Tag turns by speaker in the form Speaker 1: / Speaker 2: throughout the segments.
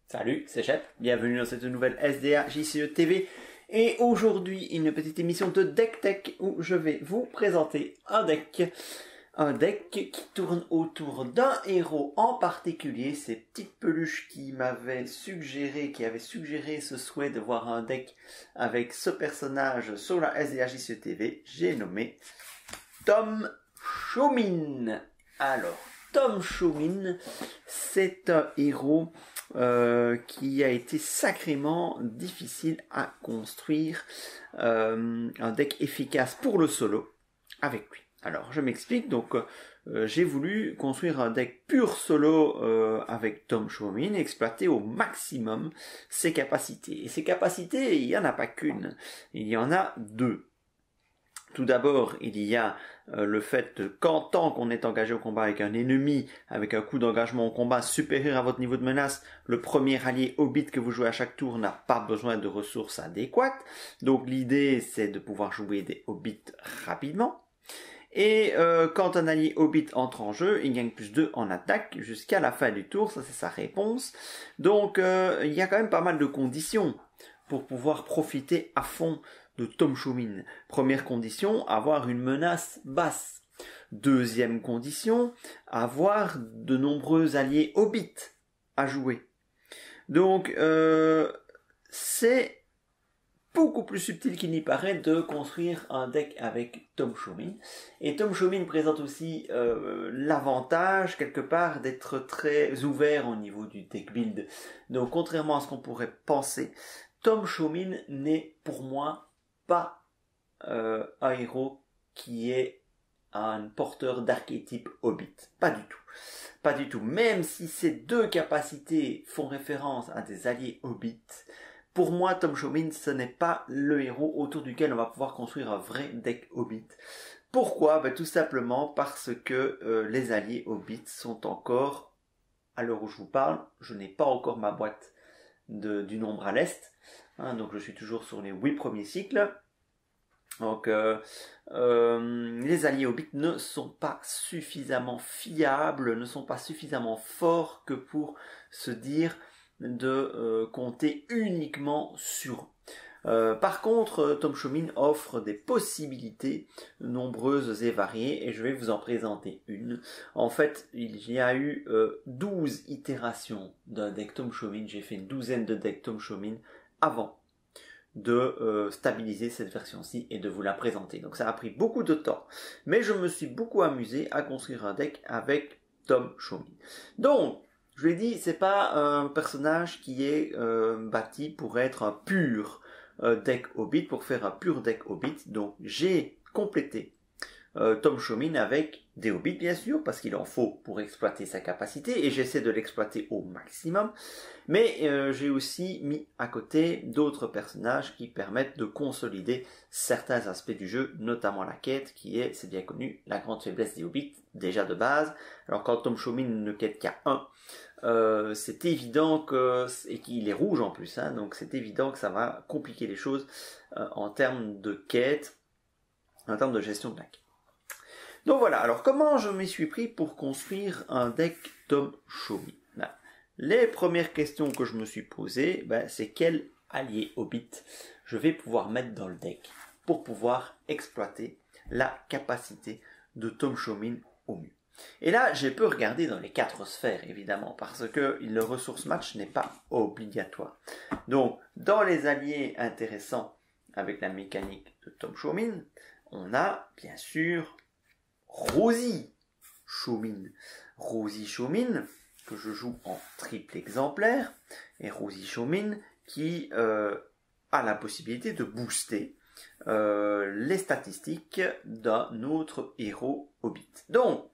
Speaker 1: Salut, c'est Shep, bienvenue dans cette nouvelle SDA JCE TV. Et aujourd'hui, une petite émission de Deck Tech où je vais vous présenter un deck. Un deck qui tourne autour d'un héros en particulier. Ces petites peluches qui avaient suggéré ce souhait de voir un deck avec ce personnage sur la SDA JCE TV. J'ai nommé Tom Showmin. Alors, Tom Showmin, c'est un héros qui a été sacrément difficile à construire, un deck efficace pour le solo avec lui. Alors je m'explique, donc j'ai voulu construire un deck pur solo avec Tom Showmin, exploiter au maximum ses capacités. Et ses capacités, il n'y en a pas qu'une, il y en a deux. Tout d'abord, il y a le fait qu'en tant qu'on est engagé au combat avec un ennemi, avec un coût d'engagement au combat supérieur à votre niveau de menace, le premier allié Hobbit que vous jouez à chaque tour n'a pas besoin de ressources adéquates. Donc l'idée, c'est de pouvoir jouer des Hobbits rapidement. Et quand un allié Hobbit entre en jeu, il gagne +2 en attaque jusqu'à la fin du tour, ça c'est sa réponse. Donc il y a quand même pas mal de conditions pour pouvoir profiter à fond de Tom Showmin. Première condition, avoir une menace basse. Deuxième condition, avoir de nombreux alliés Hobbits à jouer. Donc, c'est beaucoup plus subtil qu'il n'y paraît de construire un deck avec Tom Showmin. Et Tom Showmin présente aussi l'avantage, quelque part, d'être très ouvert au niveau du deck build. Donc, contrairement à ce qu'on pourrait penser, Tom Showmin n'est pour moi pas un héros qui est un porteur d'archétype Hobbit. Pas du tout. Pas du tout. Même si ces deux capacités font référence à des alliés Hobbit, pour moi, Tom Showmin, ce n'est pas le héros autour duquel on va pouvoir construire un vrai deck Hobbit. Pourquoi ? Tout simplement parce que les alliés Hobbit sont encore, à l'heure où je vous parle, je n'ai pas encore ma boîte du nombre à l'Est. Donc je suis toujours sur les 8 premiers cycles. Donc les alliés Hobbit ne sont pas suffisamment fiables, ne sont pas suffisamment forts que pour se dire de compter uniquement sur eux. Par contre, Tom Showmin offre des possibilités nombreuses et variées et je vais vous en présenter une. En fait, il y a eu 12 itérations d'un deck Tom Showmin. J'ai fait une douzaine de decks Tom Showmin avant de stabiliser cette version-ci et de vous la présenter. Donc ça a pris beaucoup de temps, mais je me suis beaucoup amusé à construire un deck avec Tom Showmin. Donc, je l'ai dit, c'est pas un personnage qui est bâti pour être un pur deck Hobbit, pour faire un pur deck Hobbit. Donc j'ai complété Tom Showmin avec des Hobbits bien sûr, parce qu'il en faut pour exploiter sa capacité, et j'essaie de l'exploiter au maximum, mais j'ai aussi mis à côté d'autres personnages qui permettent de consolider certains aspects du jeu, notamment la quête, qui est, c'est bien connu, la grande faiblesse des Hobbits, déjà de base. Alors quand Tom Showmin ne quête qu'à 1, c'est évident et qu'il est rouge en plus, donc c'est évident que ça va compliquer les choses en termes de quête, en termes de gestion de la quête. Donc voilà, alors comment je m'y suis pris pour construire un deck Tom Showmin ? Les premières questions que je me suis posées, c'est quel allié Hobbit je vais pouvoir mettre dans le deck pour pouvoir exploiter la capacité de Tom Showmin au mieux. Et là, j'ai pu regarder dans les 4 sphères, évidemment, parce que le ressource match n'est pas obligatoire. Donc, dans les alliés intéressants avec la mécanique de Tom Showmin, on a, bien sûr, Rosie Showmin. Rosie Showmin, que je joue en triple exemplaire, et Rosie Showmin qui a la possibilité de booster les statistiques d'un autre héros Hobbit. Donc,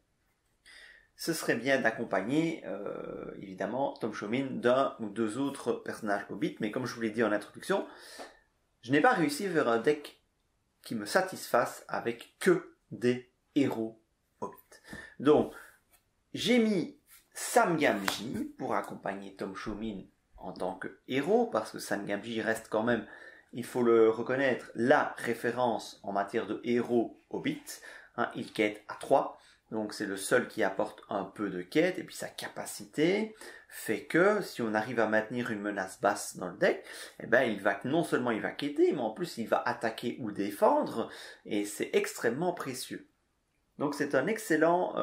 Speaker 1: ce serait bien d'accompagner, évidemment, Tom Showmin d'un ou deux autres personnages Hobbit, mais comme je vous l'ai dit en introduction, je n'ai pas réussi à faire un deck qui me satisfasse avec que des héros Hobbit. Donc, j'ai mis Sam Gamgee pour accompagner Tom Showmin en tant que héros, parce que Sam Gamgee reste quand même, il faut le reconnaître, la référence en matière de héros Hobbit. Il quête à 3. donc c'est le seul qui apporte un peu de quête, et puis sa capacité fait que si on arrive à maintenir une menace basse dans le deck, eh ben non seulement il va quêter, mais en plus il va attaquer ou défendre, et c'est extrêmement précieux. Donc c'est un excellent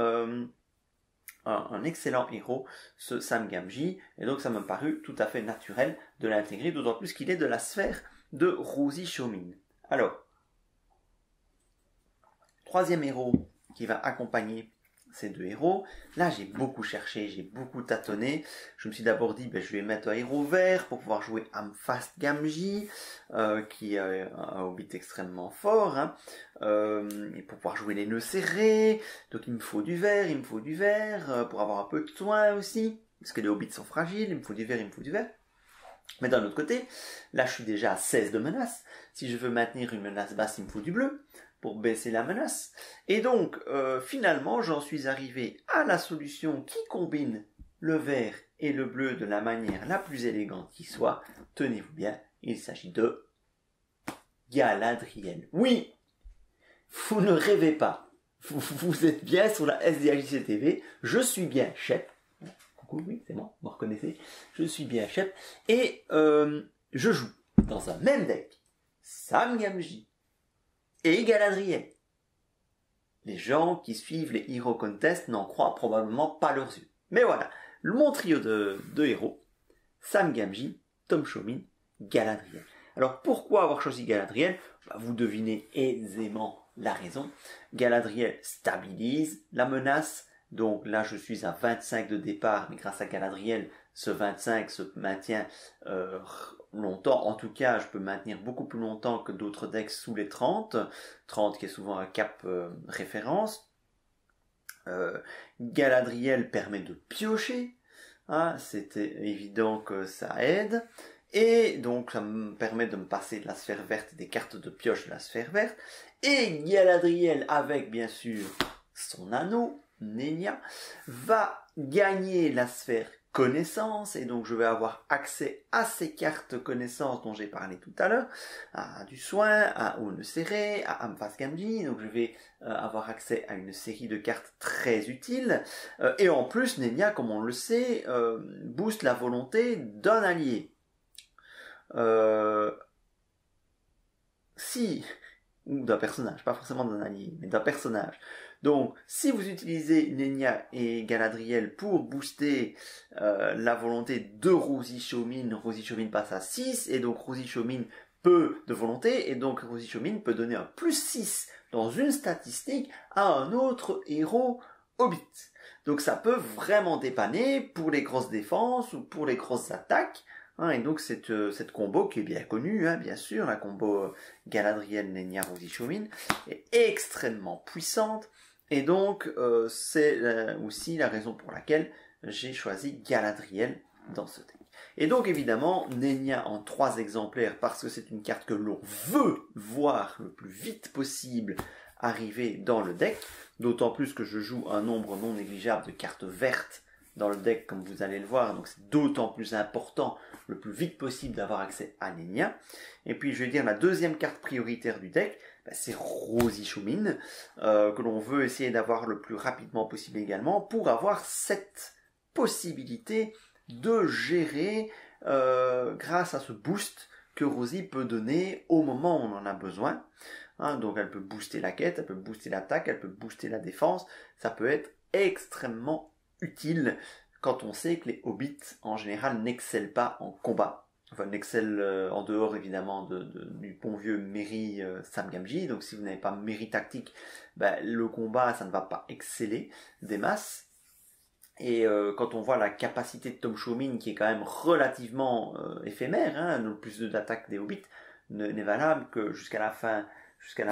Speaker 1: héros, ce Sam Gamgee, et donc ça m'a paru tout à fait naturel de l'intégrer, d'autant plus qu'il est de la sphère de Rosie Chomin. Alors, troisième héros qui va accompagner ces deux héros. Là, j'ai beaucoup cherché, j'ai beaucoup tâtonné. Je me suis d'abord dit, je vais mettre un héros vert pour pouvoir jouer Amphast Gamgee, qui est un hobbit extrêmement fort, hein, et pour pouvoir jouer les nœuds serrés. Donc il me faut du vert, pour avoir un peu de soin aussi, parce que les hobbits sont fragiles, il me faut du vert. Mais d'un autre côté, là je suis déjà à 16 de menace. Si je veux maintenir une menace basse, il me faut du bleu pour baisser la menace. Et donc, finalement, j'en suis arrivé à la solution qui combine le vert et le bleu de la manière la plus élégante qui soit. Tenez-vous bien, il s'agit de Galadriel. Oui, vous ne rêvez pas. Vous êtes bien sur la SDHJC TV. Je suis bien Shep. Coucou, oui, c'est moi, vous me reconnaissez. Je suis bien Shep. Et je joue dans un même deck Sam Gamgee et Galadriel. Les gens qui suivent les Hero Contest n'en croient probablement pas leurs yeux. Mais voilà, mon trio de héros, Sam Gamgee, Tom Chomin, Galadriel. Alors pourquoi avoir choisi Galadriel ? Vous devinez aisément la raison. Galadriel stabilise la menace, donc là je suis à 25 de départ, mais grâce à Galadriel, ce 25 se maintient longtemps. En tout cas, je peux maintenir beaucoup plus longtemps que d'autres decks sous les 30 qui est souvent un cap référence. Galadriel permet de piocher, hein, c'était évident que ça aide, et donc ça me permet de me passer de la sphère verte, des cartes de pioche de la sphère verte, et Galadriel, avec bien sûr son anneau, Nenya, va gagner la sphère connaissance, et donc je vais avoir accès à ces cartes connaissances dont j'ai parlé tout à l'heure, à du soin, à Aune Serré, à Amphast Gamgee, donc je vais avoir accès à une série de cartes très utiles, et en plus Nenya, comme on le sait, booste la volonté d'un allié. Ou d'un personnage, pas forcément d'un allié, mais d'un personnage. Donc, si vous utilisez Nenya et Galadriel pour booster la volonté de Rosie Chomin passe à 6, et donc Rosie Chomin peut de volonté, et donc Rosie Chomin peut donner un plus 6 dans une statistique à un autre héros Hobbit. Donc ça peut vraiment dépanner pour les grosses défenses ou pour les grosses attaques. Et donc cette combo qui est bien connue, hein, bien sûr, la combo Galadriel, Nenya, Rosie Chomin, est extrêmement puissante. Et donc c'est aussi la raison pour laquelle j'ai choisi Galadriel dans ce deck. Et donc évidemment, Nenya en 3 exemplaires, parce que c'est une carte que l'on veut voir le plus vite possible arriver dans le deck, d'autant plus que je joue un nombre non négligeable de cartes vertes dans le deck, comme vous allez le voir, donc c'est d'autant plus important le plus vite possible d'avoir accès à Nenya. Et puis je vais dire la deuxième carte prioritaire du deck, c'est Rosie Chomin, que l'on veut essayer d'avoir le plus rapidement possible également, pour avoir cette possibilité de gérer grâce à ce boost que Rosie peut donner au moment où on en a besoin. Donc elle peut booster la quête, elle peut booster l'attaque, elle peut booster la défense, ça peut être extrêmement utile quand on sait que les hobbits en général n'excellent pas en combat. Enfin, n'excellent en dehors évidemment du bon vieux Merry Sam Gamgee. Donc si vous n'avez pas Merry tactique, le combat ça ne va pas exceller des masses. Et quand on voit la capacité de Tom Chomin qui est quand même relativement éphémère, hein, le plus 2 d'attaque des hobbits n'est valable que jusqu'à la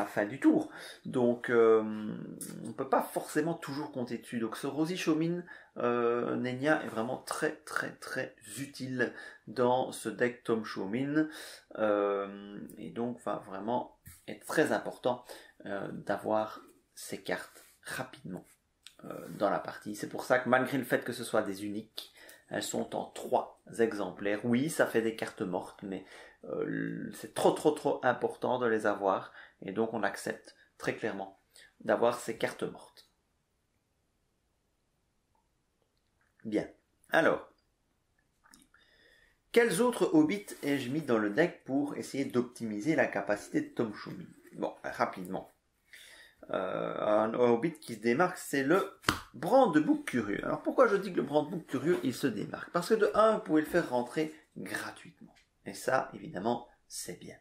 Speaker 1: fin du tour. Donc on ne peut pas forcément toujours compter dessus. Donc ce Rosie Chomin Nenya est vraiment très très très utile dans ce deck Tom Chomin, et donc va vraiment être très important d'avoir ces cartes rapidement dans la partie. C'est pour ça que malgré le fait que ce soit des uniques, elles sont en 3 exemplaires. Oui, ça fait des cartes mortes, mais c'est trop important de les avoir, et donc on accepte très clairement d'avoir ces cartes mortes. Bien. Alors, quels autres hobbits ai-je mis dans le deck pour essayer d'optimiser la capacité de Tom Shumin? Bon, rapidement. Un hobbit qui se démarque, c'est le Brandebook Curieux. Alors pourquoi je dis que le Brandebook Curieux, il se démarque? Parce que de 1, vous pouvez le faire rentrer gratuitement. Et ça, évidemment, c'est bien.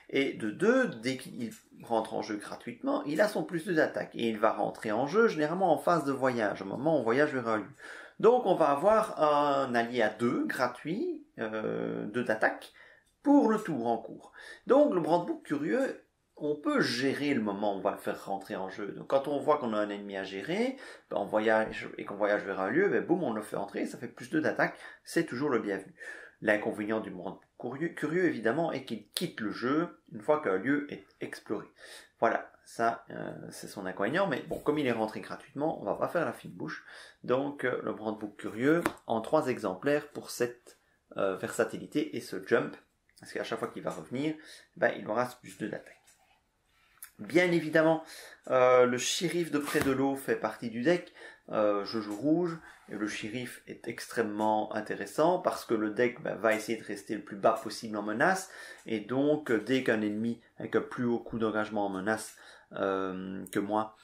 Speaker 1: Et de 2, dès qu'il rentre en jeu gratuitement, il a son +2 d'attaque. Et il va rentrer en jeu généralement en phase de voyage, au moment où on voyage vers un lieu. Donc on va avoir un allié à 2, gratuit, 2 d'attaque, pour le tour en cours. Donc le Brandebook Curieux, on peut gérer le moment où on va le faire rentrer en jeu. Donc quand on voit qu'on a un ennemi à gérer, ben on voyage, et qu'on voyage vers un lieu, ben boum, on le fait entrer, ça fait +2 d'attaque, c'est toujours le bienvenu. L'inconvénient du Brandebook Curieux, évidemment, est qu'il quitte le jeu une fois qu'un lieu est exploré. Voilà, ça, c'est son inconvénient, mais bon, comme il est rentré gratuitement, on va pas faire la fine bouche. Donc, le Brandebook Curieux, en 3 exemplaires pour cette versatilité et ce jump, parce qu'à chaque fois qu'il va revenir, ben, il aura ce +2 d'attaque. Bien évidemment, le shérif de près de l'eau fait partie du deck. Je joue rouge, et le shérif est extrêmement intéressant parce que le deck va essayer de rester le plus bas possible en menace, et donc dès qu'un ennemi avec un plus haut coût d'engagement en menace que moi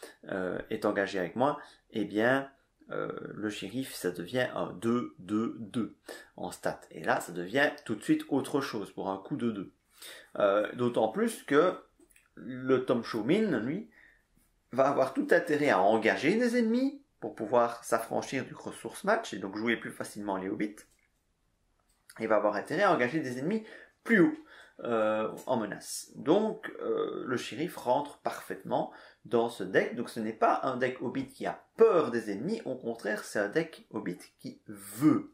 Speaker 1: est engagé avec moi, eh bien le shérif ça devient un 2-2-2 en stat, et là ça devient tout de suite autre chose pour un coût de 2. D'autant plus que le Tom Shumin, lui, va avoir tout intérêt à engager des ennemis pour pouvoir s'affranchir du ressource match et donc jouer plus facilement les hobbits. Il va avoir intérêt à engager des ennemis plus haut en menace. Donc le shérif rentre parfaitement dans ce deck. Donc ce n'est pas un deck hobbit qui a peur des ennemis, au contraire c'est un deck hobbit qui veut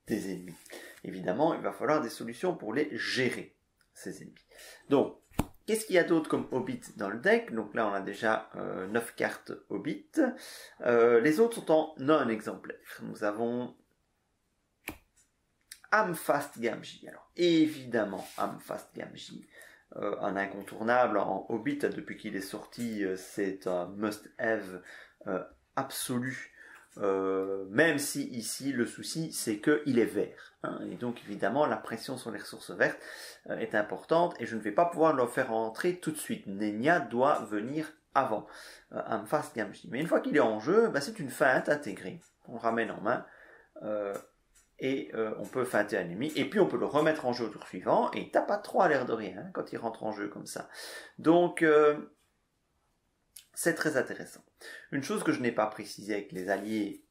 Speaker 1: des ennemis. Évidemment, il va falloir des solutions pour les gérer, ces ennemis. Donc, qu'est-ce qu'il y a d'autre comme hobbit dans le deck? Donc là, on a déjà 9 cartes hobbit. Les autres sont en non-exemplaire. Nous avons Amphast Gamgee. Alors, évidemment, Amphast Gamgee, un incontournable en hobbit depuis qu'il est sorti, c'est un must-have absolu. Même si ici le souci c'est qu'il est vert, hein, et donc évidemment la pression sur les ressources vertes est importante et je ne vais pas pouvoir le faire entrer tout de suite. Nenya doit venir avant Amphast Gamgee, mais une fois qu'il est en jeu, c'est une feinte intégrée, on le ramène en main et on peut feinter un ennemi et puis on peut le remettre en jeu au tour suivant et il tape à 3 à l'air de rien quand il rentre en jeu comme ça. Donc c'est très intéressant. Une chose que je n'ai pas précisé avec les alliés,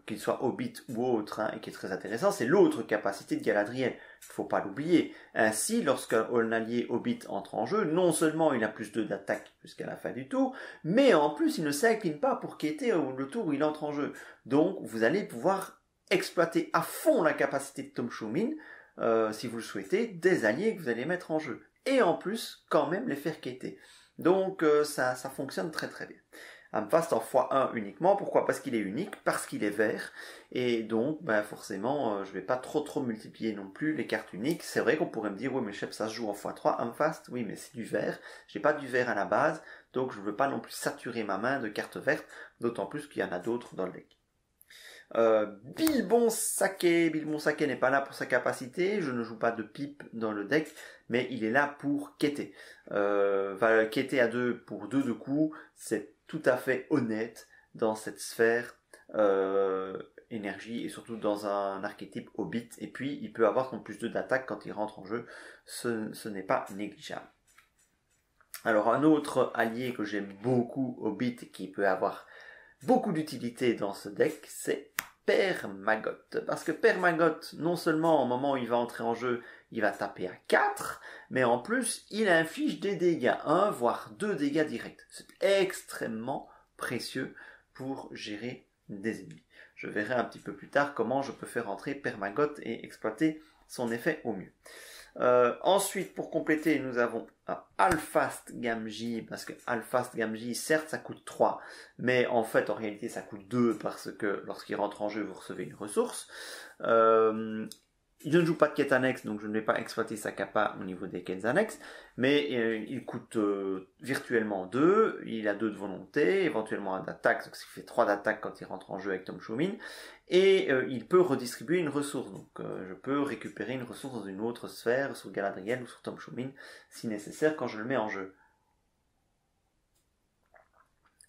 Speaker 1: qu'ils soient hobbits ou autres, hein, et qui est très intéressant, c'est l'autre capacité de Galadriel. Il ne faut pas l'oublier. Ainsi, lorsqu'un allié hobbit entre en jeu, non seulement il a +2 d'attaque jusqu'à la fin du tour, mais en plus il ne s'incline pas pour quitter le tour où il entre en jeu. Donc vous allez pouvoir exploiter à fond la capacité de Tom Shumin, si vous le souhaitez, des alliés que vous allez mettre en jeu. Et en plus, quand même les faire quitter. Donc ça fonctionne très très bien. Amphast en x1 uniquement, pourquoi? Parce qu'il est unique, parce qu'il est vert, et donc forcément je vais pas trop multiplier non plus les cartes uniques. C'est vrai qu'on pourrait me dire oui mais chef ça se joue en x3, Amphast, oui mais c'est du vert, j'ai pas du vert à la base, donc je veux pas non plus saturer ma main de cartes vertes, d'autant plus qu'il y en a d'autres dans le deck. Bilbon Sake n'est pas là pour sa capacité, je ne joue pas de pipe dans le deck, mais il est là pour quêter. Va quêter à 2 pour 2 de coups, c'est tout à fait honnête dans cette sphère énergie et surtout dans un archétype hobbit, et puis il peut avoir son +2 d'attaque quand il rentre en jeu, ce n'est pas négligeable. Alors un autre allié que j'aime beaucoup hobbit et qui peut avoir beaucoup d'utilité dans ce deck, c'est Permagot. Parce que Permagot, non seulement au moment où il va entrer en jeu, il va taper à 4, mais en plus, il inflige des dégâts, 1 voire 2 dégâts directs. C'est extrêmement précieux pour gérer des ennemis. Je verrai un petit peu plus tard comment je peux faire entrer Permagot et exploiter son effet au mieux. Ensuite, pour compléter, nous avons Alphast Gamgee, parce que Alphast Gamgee, certes, ça coûte 3, mais en fait, en réalité, ça coûte 2, parce que lorsqu'il rentre en jeu, vous recevez une ressource. Je ne joue pas de quête annexe, donc je ne vais pas exploiter sa capa au niveau des quêtes annexes, mais il coûte virtuellement 2, il a 2 de volonté, éventuellement 1 d'attaque, donc ce qui fait 3 d'attaque quand il rentre en jeu avec Tom Shumin, et il peut redistribuer une ressource, donc je peux récupérer une ressource dans une autre sphère, sur Galadriel ou sur Tom Shumin, si nécessaire, quand je le mets en jeu.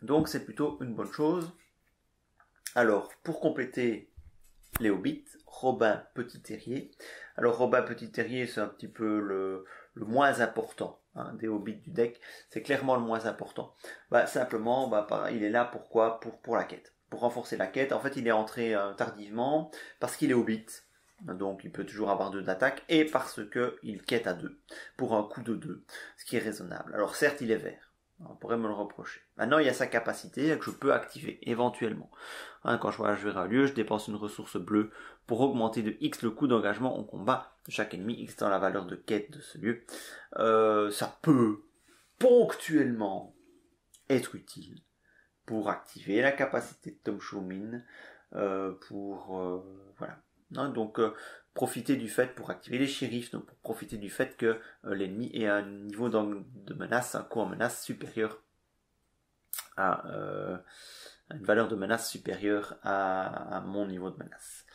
Speaker 1: Donc c'est plutôt une bonne chose. Alors, pour compléter les hobbits, Robin Petit Terrier. Alors Robin Petit Terrier, c'est un petit peu le moins important des hobbits du deck. C'est clairement le moins important. Simplement, il est là pourquoi pour la quête. Pour renforcer la quête. En fait, il est entré tardivement parce qu'il est hobbit. Donc il peut toujours avoir 2 d'attaque. Et parce qu'il quête à 2. Pour un coût de 2. Ce qui est raisonnable. Alors certes, il est vert. On pourrait me le reprocher. Maintenant, il y a sa capacité que je peux activer, éventuellement. Quand je voyage vers un lieu, je dépense une ressource bleue pour augmenter de X le coût d'engagement en combat de chaque ennemi, X dans la valeur de quête de ce lieu. Ça peut ponctuellement être utile pour activer la capacité de Tom Shumin, voilà. Donc, profiter du fait pour activer les shérifs, donc pour profiter du fait que l'ennemi ait un niveau de menace, un coût en menace supérieur à une valeur de menace supérieure à mon niveau de menace.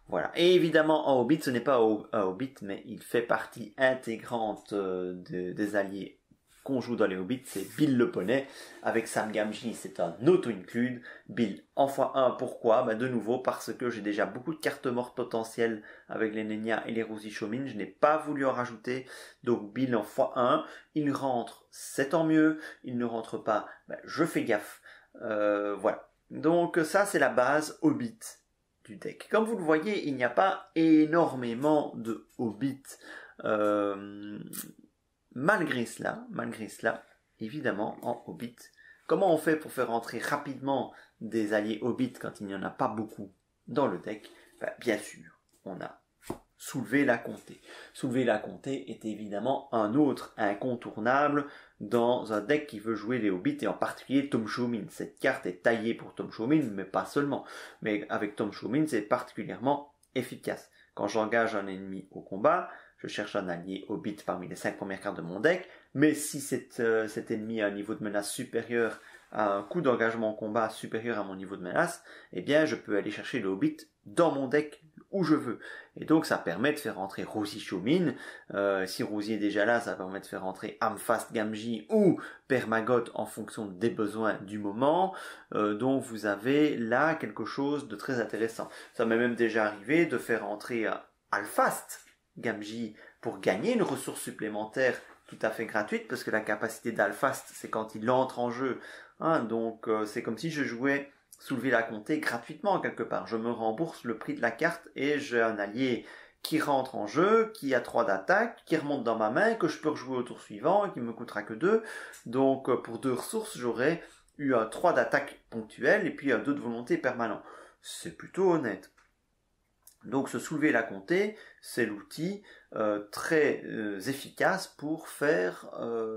Speaker 1: Voilà. Et évidemment, en Hobbit, ce n'est pas un Hobbit, mais il fait partie intégrante des alliés qu'on joue dans les Hobbits, c'est Bill le poney, avec Sam Gamgee, c'est un auto-include. Bill en x1, pourquoi? De nouveau, parce que j'ai déjà beaucoup de cartes mortes potentielles avec les Nenya et les Rosie Shomin, je n'ai pas voulu en rajouter, donc Bill en x1, il rentre, c'est tant mieux, il ne rentre pas, je fais gaffe. Voilà. Donc ça, c'est la base Hobbit du deck. Comme vous le voyez, il n'y a pas énormément de Hobbits. Malgré cela, évidemment, en Hobbit, comment on fait pour faire entrer rapidement des alliés Hobbit quand il n'y en a pas beaucoup dans le deck? Bien sûr, on a Soulever la Comté. Soulever la Comté est évidemment un autre incontournable dans un deck qui veut jouer les Hobbits, et en particulier Tom Shumin. Cette carte est taillée pour Tom Shumin, mais pas seulement. Mais avec Tom Shumin, c'est particulièrement efficace. Quand j'engage un ennemi au combat, je cherche un allié Hobbit parmi les 5 premières cartes de mon deck, mais si cet ennemi a un niveau de menace supérieur à un coût d'engagement au combat supérieur à mon niveau de menace, eh bien je peux aller chercher le Hobbit dans mon deck où je veux. Et donc ça permet de faire rentrer Rosie Shumin. Si Rosie est déjà là, ça permet de faire rentrer Amphast Gamgee ou Permagot en fonction des besoins du moment. Donc vous avez là quelque chose de très intéressant. Ça m'est même déjà arrivé de faire rentrer Alphast Gamgee pour gagner une ressource supplémentaire tout à fait gratuite, parce que la capacité d'Alphast, c'est quand il entre en jeu. Donc c'est comme si je jouais Soulever la Comté gratuitement quelque part. Je me rembourse le prix de la carte et j'ai un allié qui rentre en jeu, qui a 3 d'attaque, qui remonte dans ma main, que je peux rejouer au tour suivant et qui me coûtera que 2. Donc pour 2 ressources, j'aurais eu un 3 d'attaque ponctuel et puis un 2 de volonté permanent. C'est plutôt honnête. Donc se Soulever la Comté, c'est l'outil très efficace pour faire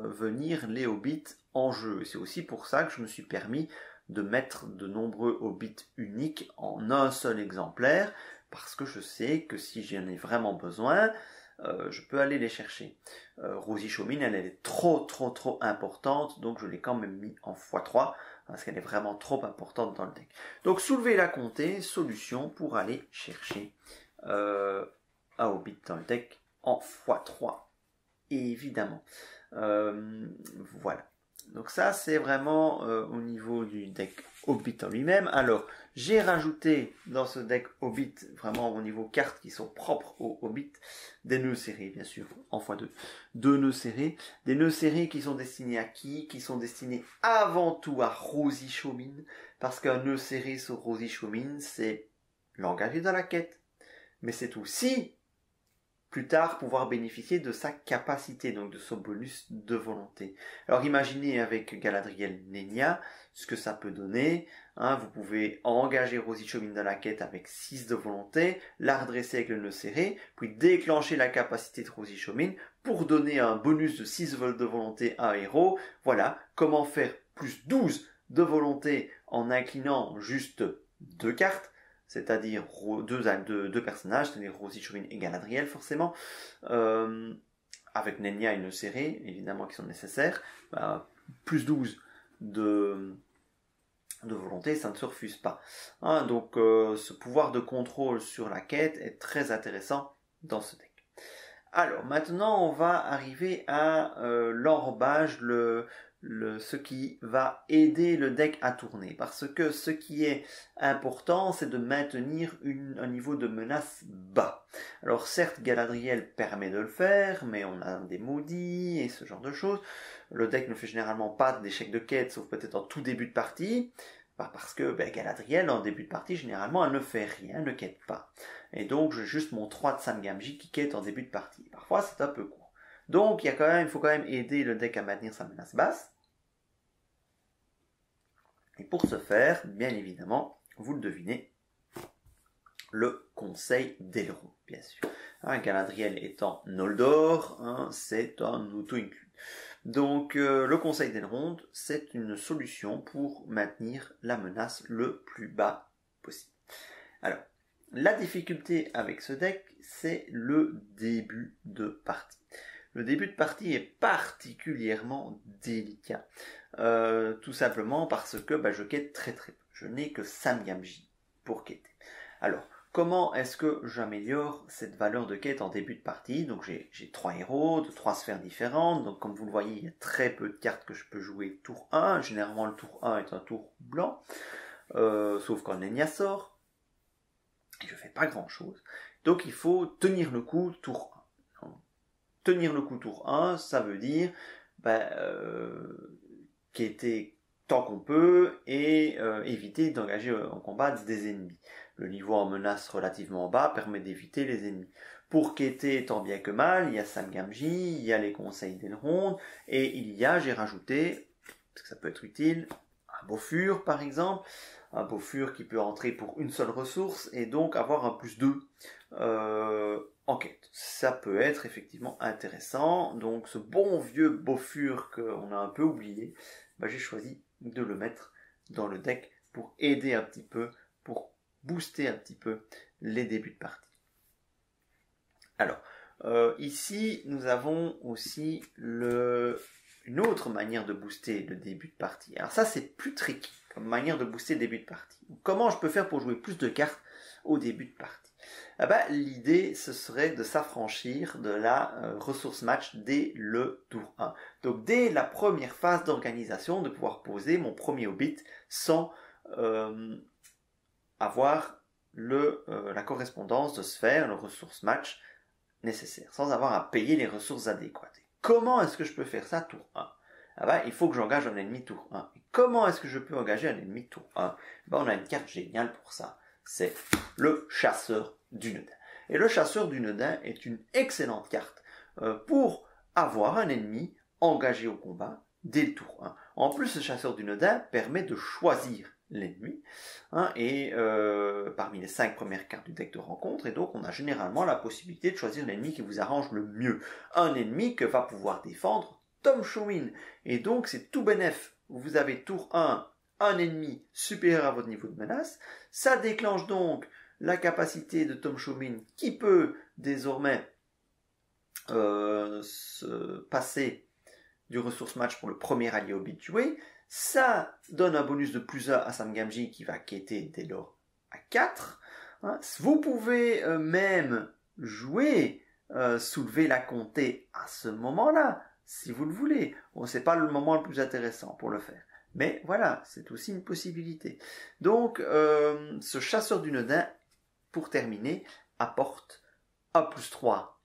Speaker 1: venir les Hobbits en jeu. Et c'est aussi pour ça que je me suis permis de mettre de nombreux Hobbits uniques en un seul exemplaire, parce que je sais que si j'en ai vraiment besoin, je peux aller les chercher. Rosie Shumin, elle est trop importante, donc je l'ai quand même mis en x3, parce qu'elle est vraiment trop importante dans le deck. Donc Soulever la Comté, solution pour aller chercher un Hobbit dans le deck en x3, évidemment. Voilà. Donc ça, c'est vraiment au niveau du deck Hobbit en lui-même. Alors, j'ai rajouté dans ce deck Hobbit, vraiment au niveau cartes qui sont propres au Hobbit, des nœuds serrés, bien sûr, en x2. 2 nœuds serrés. Des nœuds serrés qui sont destinés à qui? Qui sont destinés avant tout à Rosie Shumin, parce qu'un nœud serré sur Rosie Shumin, c'est l'engager dans la quête. Mais c'est aussi plus tard pouvoir bénéficier de sa capacité, donc de son bonus de volonté. Alors imaginez avec Galadriel Nenya ce que ça peut donner. Vous pouvez engager Rosie Shumin dans la quête avec 6 de volonté, la redresser avec le nœud serré, puis déclencher la capacité de Rosie Shumin pour donner un bonus de 6 de volonté à un héros. Voilà comment faire plus 12 de volonté en inclinant juste 2 cartes. c'est-à-dire deux personnages, c'est-à-dire Rosie Chorin et Galadriel forcément, avec Nenya et Nocéré, évidemment, qui sont nécessaires, plus 12 de volonté, ça ne se refuse pas. Donc ce pouvoir de contrôle sur la quête est très intéressant dans ce deck. Alors maintenant on va arriver à l'enrobage, ce qui va aider le deck à tourner, parce que ce qui est important, c'est de maintenir un niveau de menace bas. Alors certes, Galadriel permet de le faire, mais on a des maudits et ce genre de choses. Le deck ne fait généralement pas d'échecs de quête, sauf peut-être en tout début de partie, parce que Galadriel, en début de partie, généralement, elle ne fait rien, elle ne quête pas. Et donc, j'ai juste mon 3 de Sam Gamgee qui quête en début de partie. Parfois, c'est un peu court. Donc, il faut quand même aider le deck à maintenir sa menace basse. Et pour ce faire, bien évidemment, vous le devinez, le conseil d'Elrond, bien sûr. Galadriel étant Noldor, c'est un auto-inclus. Donc le conseil d'Elrond, c'est une solution pour maintenir la menace le plus bas possible. Alors, la difficulté avec ce deck, c'est le début de partie. Le début de partie est particulièrement délicat. Tout simplement parce que je quête très très peu. Je n'ai que Sam Gamgee pour quêter. Alors, comment est-ce que j'améliore cette valeur de quête en début de partie? Donc j'ai 3 héros de 3 sphères différentes. Donc comme vous le voyez, il y a très peu de cartes que je peux jouer tour 1. Généralement le tour 1 est un tour blanc. Sauf quand Nenya sort. Et je fais pas grand chose. Donc il faut tenir le coup tour 1. Tenir le coup tour 1, ça veut dire quêter tant qu'on peut et éviter d'engager en combat des ennemis. Le niveau en menace relativement bas permet d'éviter les ennemis. Pour quêter tant bien que mal, il y a Sam Gamgee, il y a les conseils d'Elrond, et j'ai rajouté, parce que ça peut être utile, un Bofur par exemple, un Bofur qui peut entrer pour une seule ressource, et donc avoir un plus 2 en quête. Ça peut être effectivement intéressant, donc ce bon vieux Bofur qu'on a un peu oublié, j'ai choisi de le mettre dans le deck pour aider un petit peu, pour booster un petit peu les débuts de partie. Alors, ici, nous avons aussi une autre manière de booster le début de partie. Alors ça, c'est plus tricky comme manière de booster le début de partie. Comment je peux faire pour jouer plus de cartes au début de partie? L'idée, ce serait de s'affranchir de la ressource match dès le tour 1. Donc, dès la première phase d'organisation, de pouvoir poser mon premier hobbit sans avoir la correspondance de sphère, le ressource match nécessaire, sans avoir à payer les ressources adéquates. Comment est-ce que je peux faire ça tour 1? Il faut que j'engage un ennemi tour 1. Et comment est-ce que je peux engager un ennemi tour 1? On a une carte géniale pour ça. C'est le chasseur d'Unedin. Et le chasseur d'Unedin est une excellente carte pour avoir un ennemi engagé au combat dès le tour 1. En plus, ce chasseur d'Unedin permet de choisir l'ennemi, et parmi les 5 premières cartes du deck de rencontre, et donc on a généralement la possibilité de choisir l'ennemi qui vous arrange le mieux. Un ennemi que va pouvoir défendre Tom Showin, et donc c'est tout bénef. Vous avez tour 1, un ennemi supérieur à votre niveau de menace, ça déclenche donc la capacité de Tom Showin qui peut désormais se passer du ressource match pour le premier allié habitué. Ça donne un bonus de plus 1 à Sam Gamgee qui va quêter dès lors à 4. Vous pouvez même jouer, soulever la comté à ce moment-là, si vous le voulez. Bon, c'est pas le moment le plus intéressant pour le faire. Mais voilà, c'est aussi une possibilité. Donc, ce chasseur d'Unedin, pour terminer, apporte un plus 3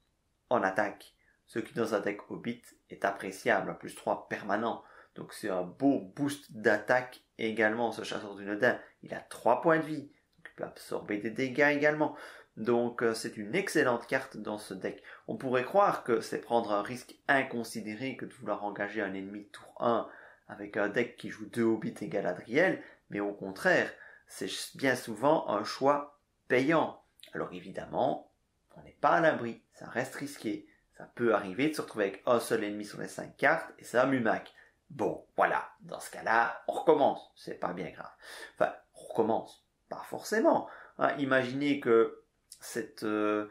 Speaker 1: en attaque. Ce qui dans un deck Hobbit est appréciable, un plus 3 permanent. Donc c'est un beau boost d'attaque également, ce chasseur d'Unedin. Il a 3 points de vie, donc il peut absorber des dégâts également. Donc c'est une excellente carte dans ce deck. On pourrait croire que c'est prendre un risque inconsidéré que de vouloir engager un ennemi tour 1 avec un deck qui joue 2 Hobbits et Galadriel, mais au contraire, c'est bien souvent un choix payant. Alors évidemment, on n'est pas à l'abri, ça reste risqué. Ça peut arriver de se retrouver avec un seul ennemi sur les 5 cartes, et c'est un Mumak. Bon, voilà, dans ce cas-là, on recommence, c'est pas bien grave. Enfin, on recommence, pas forcément. Hein, imaginez que le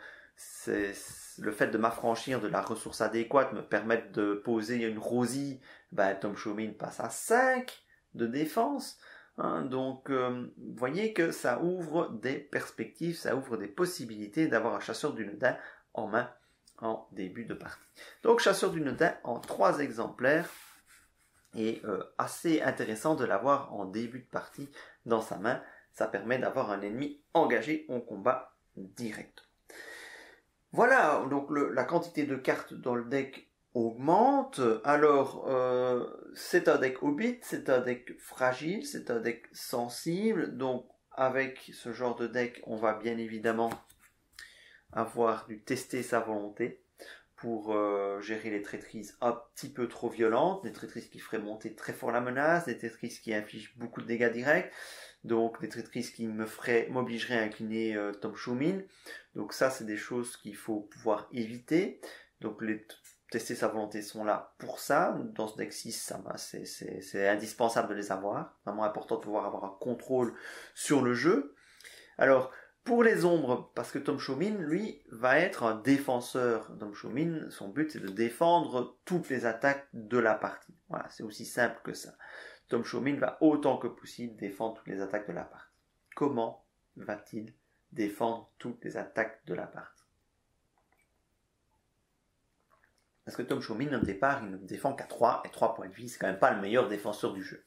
Speaker 1: fait de m'affranchir de la ressource adéquate me permette de poser une Rosie, ben, Tom Showmin passe à 5 de défense. Hein, donc, vous voyez que ça ouvre des perspectives, ça ouvre des possibilités d'avoir un chasseur du Nodin en main en début de partie. Donc, chasseur du Nodin en 3 exemplaires, et assez intéressant de l'avoir en début de partie dans sa main. Ça permet d'avoir un ennemi engagé en combat direct. Voilà, donc la quantité de cartes dans le deck augmente. Alors, c'est un deck Hobbit, c'est un deck fragile, c'est un deck sensible. Donc, avec ce genre de deck, on va bien évidemment avoir dû tester sa volonté pour gérer les traîtrises un petit peu trop violentes, des traîtrises qui feraient monter très fort la menace, des traîtrises qui infligent beaucoup de dégâts directs, donc des traîtrises qui m'obligeraient à incliner Tom Showmin. Donc ça, c'est des choses qu'il faut pouvoir éviter. Donc tester sa volonté sont là pour ça. Dans ce deck 6, c'est indispensable de les avoir. Vraiment important de pouvoir avoir un contrôle sur le jeu. Alors, pour les ombres, parce que Tom Showmin, lui, va être un défenseur. Tom Showmin, son but, c'est de défendre toutes les attaques de la partie. Voilà, c'est aussi simple que ça. Tom Showmin va autant que possible défendre toutes les attaques de la partie. Comment va-t-il défendre toutes les attaques de la partie? Parce que Tom Showmin, au départ, il ne défend qu'à 3, et 3 points de vie, c'est quand même pas le meilleur défenseur du jeu.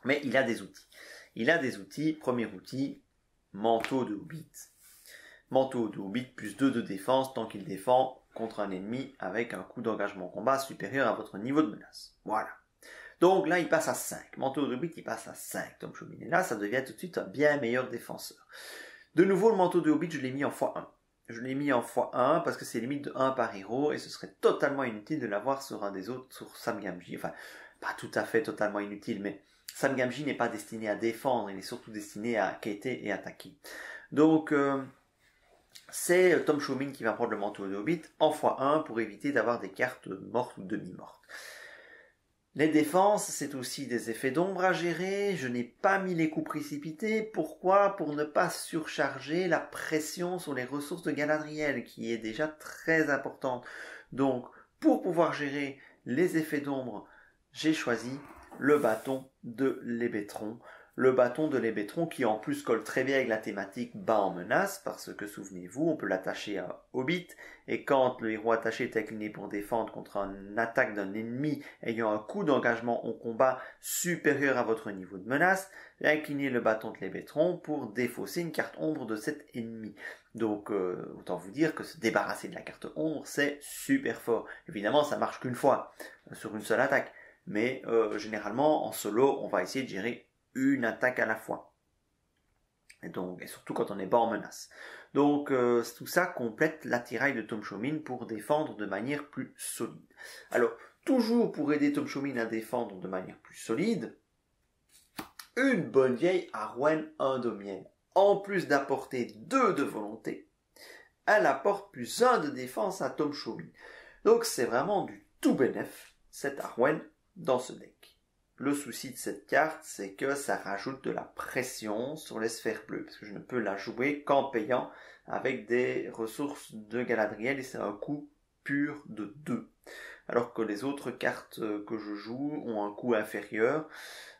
Speaker 1: Mais il a des outils. Il a des outils, premier outil, Manteau de Hobbit. Manteau de Hobbit plus 2 de défense tant qu'il défend contre un ennemi avec un coût d'engagement en combat supérieur à votre niveau de menace. Voilà. Donc là, il passe à 5. Manteau de Hobbit, il passe à 5, Tom Showmin. Et là, ça devient tout de suite un bien meilleur défenseur. De nouveau, le manteau de Hobbit, je l'ai mis en x1. Je l'ai mis en x1 parce que c'est limite de 1 par héros et ce serait totalement inutile de l'avoir sur un des autres, sur Sam Gamgee. Enfin, pas tout à fait totalement inutile, mais Sam Gamgee n'est pas destiné à défendre, il est surtout destiné à quêter et attaquer. Donc, c'est Tom Showmin qui va prendre le manteau de Hobbit en x1 pour éviter d'avoir des cartes mortes ou demi-mortes. Les défenses, c'est aussi des effets d'ombre à gérer. Je n'ai pas mis les coups précipités. Pourquoi? Pour ne pas surcharger la pression sur les ressources de Galadriel, qui est déjà très importante. Donc, pour pouvoir gérer les effets d'ombre, j'ai choisi le bâton de l'Hébétron. Le bâton de l'Hébétron qui en plus colle très bien avec la thématique bas en menace, parce que souvenez-vous, on peut l'attacher à Hobbit, et quand le héros attaché est incliné pour défendre contre une attaque d'un ennemi ayant un coût d'engagement au combat supérieur à votre niveau de menace, inclinez le bâton de l'Hébétron pour défausser une carte ombre de cet ennemi. Donc autant vous dire que se débarrasser de la carte ombre, c'est super fort. Évidemment, ça marche qu'une fois, sur une seule attaque, mais généralement en solo, on va essayer de gérer une attaque à la fois. Et surtout quand on est bas en menace. Donc tout ça complète l'attirail de Tom Showmin pour défendre de manière plus solide. Alors, toujours pour aider Tom Showmin à défendre de manière plus solide, une bonne vieille Arwen Indomienne. En plus d'apporter 2 de volonté, elle apporte plus 1 de défense à Tom Showmin. Donc c'est vraiment du tout bénef, cette Arwen, dans ce deck. Le souci de cette carte, c'est que ça rajoute de la pression sur les sphères bleues, parce que je ne peux la jouer qu'en payant avec des ressources de Galadriel, et c'est un coût pur de 2. Alors que les autres cartes que je joue ont un coût inférieur.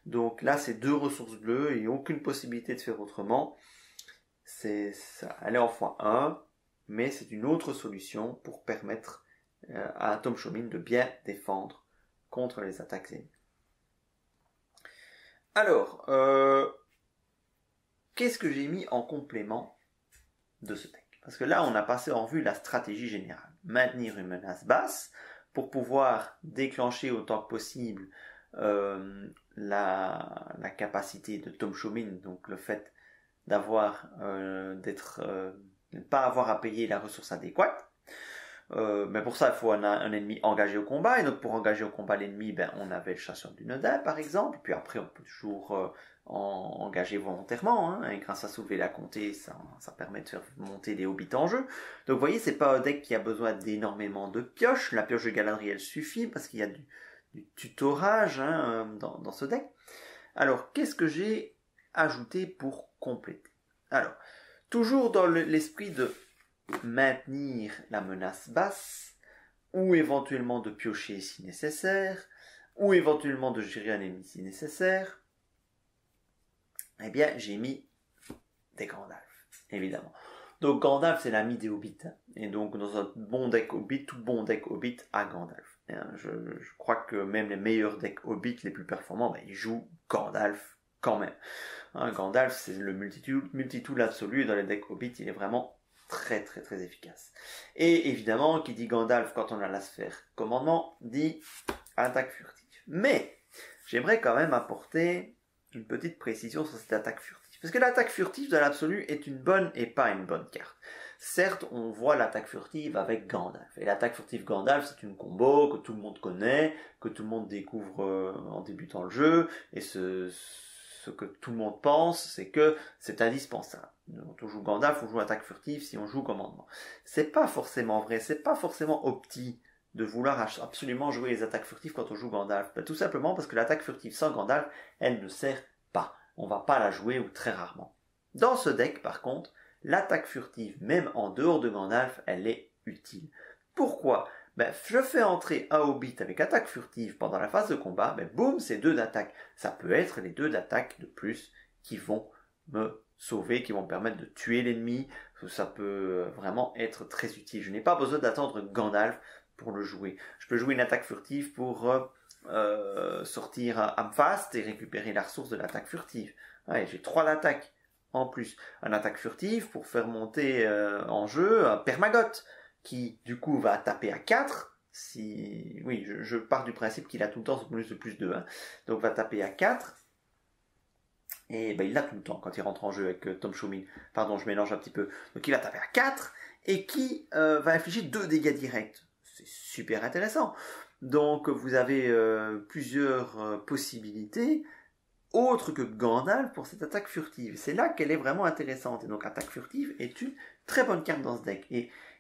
Speaker 1: Donc là, c'est 2 ressources bleues et aucune possibilité de faire autrement. Elle est en x1, mais c'est une autre solution pour permettre à Tom Showmin de bien défendre contre les attaques ennemies. Alors, qu'est-ce que j'ai mis en complément de ce deck? Parce que là, on a passé en vue la stratégie générale. Maintenir une menace basse pour pouvoir déclencher autant que possible la capacité de Tom Showmin, donc le fait d'avoir ne pas avoir à payer la ressource adéquate. Mais pour ça, il faut un ennemi engagé au combat. Et donc, pour engager au combat l'ennemi, on avait le chasseur du Nodin, par exemple. Puis après, on peut toujours engager volontairement. Hein, et grâce à soulever la comté, ça permet de faire monter les hobbits en jeu. Donc, vous voyez, c'est pas un deck qui a besoin d'énormément de pioches. La pioche de Galadriel suffit parce qu'il y a du tutorage dans ce deck. Alors, qu'est-ce que j'ai ajouté pour compléter? Alors, toujours dans l'esprit de maintenir la menace basse, ou éventuellement de piocher si nécessaire, ou éventuellement de gérer un ennemi si nécessaire, eh bien j'ai mis des Gandalf, évidemment. Donc Gandalf c'est l'ami des Hobbits, et donc dans un bon deck Hobbit, tout bon deck Hobbit a Gandalf. Je crois que même les meilleurs decks Hobbit les plus performants, ils jouent Gandalf quand même. Gandalf c'est le multitool absolu, dans les decks Hobbit il est vraiment très très très efficace. Et évidemment, qui dit Gandalf quand on a la sphère commandement, dit attaque furtive. Mais, j'aimerais quand même apporter une petite précision sur cette attaque furtive. Parce que l'attaque furtive dans l'absolu est une bonne et pas une bonne carte. Certes, on voit l'attaque furtive avec Gandalf. Et l'attaque furtive Gandalf, c'est une combo que tout le monde connaît, que tout le monde découvre en débutant le jeu, et ce que tout le monde pense, c'est que c'est indispensable. Quand on joue Gandalf, on joue attaque furtive si on joue commandement. C'est pas forcément vrai, c'est pas forcément opti de vouloir absolument jouer les attaques furtives quand on joue Gandalf. Tout simplement parce que l'attaque furtive sans Gandalf, elle ne sert pas. On va pas la jouer ou très rarement. Dans ce deck, par contre, l'attaque furtive, même en dehors de Gandalf, elle est utile. Pourquoi ? Je fais entrer un Hobbit avec attaque furtive pendant la phase de combat, boum, c'est 2 d'attaque. Ça peut être les 2 d'attaque de plus qui vont me sauver, qui vont me permettre de tuer l'ennemi. Ça peut vraiment être très utile. Je n'ai pas besoin d'attendre Gandalf pour le jouer. Je peux jouer une attaque furtive pour sortir un Amphast et récupérer la ressource de l'attaque furtive. Ouais, j'ai 3 d'attaque en plus. Un attaque furtive pour faire monter en jeu un Permagoth, qui du coup va taper à 4, oui, je pars du principe qu'il a tout le temps son bonus de plus 2, donc va taper à 4, et il l'a tout le temps quand il rentre en jeu avec Tom Shumin, pardon je mélange un petit peu, donc il va taper à 4, et qui va infliger 2 dégâts directs, c'est super intéressant, donc vous avez plusieurs possibilités, autres que Gandalf pour cette attaque furtive, c'est là qu'elle est vraiment intéressante, et donc attaque furtive est une très bonne carte dans ce deck,